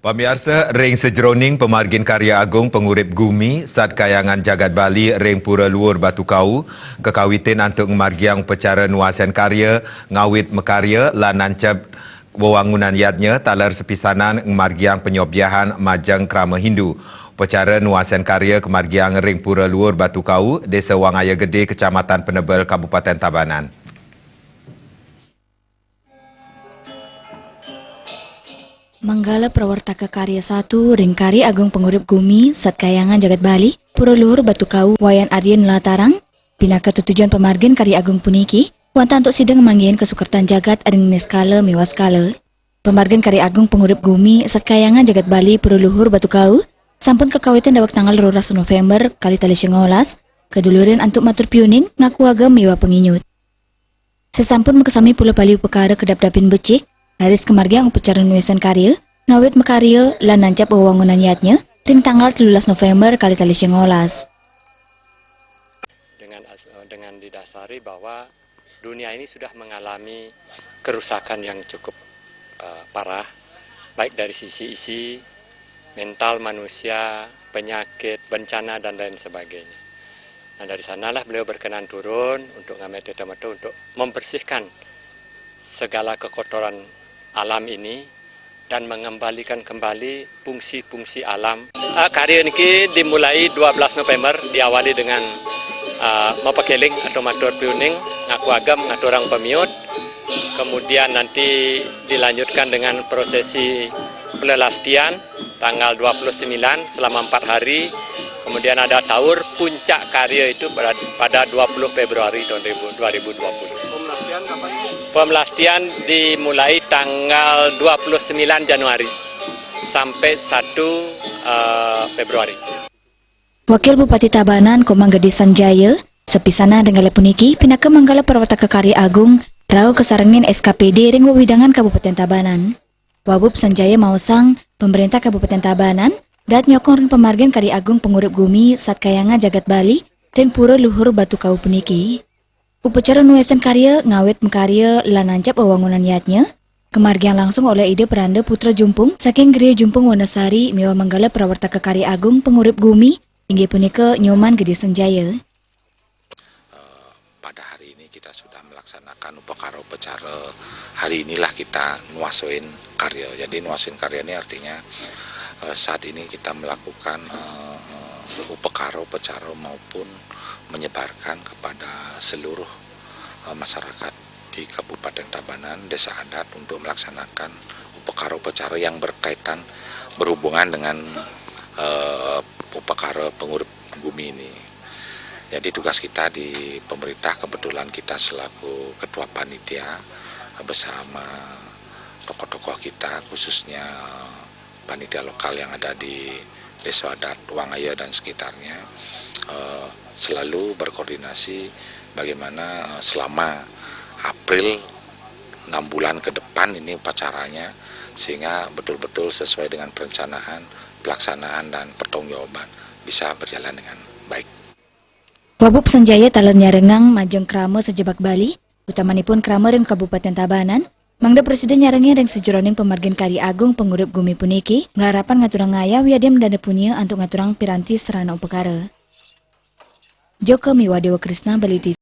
Pamiarsa ring sejeroning pemargin karya agung pengurip Gumi Sad Kayangan Jagat Bali ring Pura Luhur Batu Kau kekawitin antuk margiang pecara nuasan karya ngawit mekarya lan nancap wewangunan yadnya talar sepisanan margiang penyobiahan majang krama Hindu. Pecara nuasan karya kemargiang ring Pura Luhur Batu Kau Desa Wangaya Gede Kecamatan Penebel Kabupaten Tabanan. Manggala Prawartaka Karya 1 ring Karya Agung Pengurip Gumi Sad Kayangan Jagat Bali Pura Luhur Batu Kau Wayan Aryen Latarang pinaka tujuan pemargin Karya Agung puniki wanta untuk sidang manggihan kesukertan jagat ring neskala mewaskala. Pemargin Karya Agung Pengurip Gumi Sad Kayangan Jagat Bali Pura Luhur Batu Kau sampun kekawitan dawak tanggal 12 November kali tali 19 keduluran antuk matur piuning ngaku agam mewa penginyut. Sesampun mekesami pula paliu perkara kedap-dapin becik Haris kemargiang upacara nuesan karya, ngawit mekarya lan nancap wewangunan yatnya ring tanggal 13 November kali tali 19. Dengan didasari bahwa dunia ini sudah mengalami kerusakan yang cukup parah, baik dari sisi isi, mental manusia, penyakit, bencana dan lain sebagainya. Nah dari sanalah beliau berkenan turun untuk ngamet tetamatu untuk membersihkan segala kekotoran alam ini dan mengembalikan kembali fungsi-fungsi alam. Karya ini dimulai 12 November diawali dengan mepakeling atau matur piuning, ngaku agam, ngaturang pemiut. Kemudian nanti dilanjutkan dengan prosesi pelelastian tanggal 29 selama 4 hari. Kemudian ada taur puncak karya itu pada 20 Februari tahun 2020. Pemelastian kapan? Pemelastian dimulai tanggal 29 Januari sampai 1 Februari. Wakil Bupati Tabanan Komang Gede Sanjaya sepisana dengan puniki pinaka Manggala Prawartaka Karya Agung rau kesarengin SKPD ring wewidangan Kabupaten Tabanan. Wabub Sanjaya mausang pemerintah Kabupaten Tabanan dat nyokong ring pemargin Karya Agung Pengurip Gumi Sad Kayangan Jagat Bali ring Pura Luhur Batu Kau puniki. Upacara nuesan karya ngawit mekarya lan nancap wewangunan yatnya kemargian langsung oleh ide peranda putra Jumpung saking Gereja Jumpung Wanasari mewa Manggala Prawartaka Karya Agung Pengurip Gumi inggih punika Nyoman Gede Sanjaya. Pada hari ini kita sudah melaksanakan upacara hari inilah kita nuasoin karya. Jadi nuasoin karya ini artinya saat ini kita melakukan upacara maupun menyebarkan kepada seluruh masyarakat di Kabupaten Tabanan, desa adat untuk melaksanakan upacara yang berkaitan berhubungan dengan upacara pengurip Gumi ini. Jadi tugas kita di pemerintah kebetulan kita selaku ketua panitia bersama tokoh-tokoh kita khususnya panitia lokal yang ada di desa adat Wangaya dan sekitarnya selalu berkoordinasi bagaimana selama April 6 bulan ke depan ini upacaranya sehingga betul-betul sesuai dengan perencanaan, pelaksanaan dan pertanggungjawaban bisa berjalan dengan baik. Wabub Sanjaya taler nyarengang majeng krama sejebak Bali, utamanipun krama ring Kabupaten Tabanan, mangda Presiden nyarengi ring sejeroning pemargin Karya Agung Pengurip Gumi puniki, melarapan ngaturang ngaya wiadem dana punya antuk ngaturang piranti serana upakara. Joko Miwadewa Krisna, Bali TV.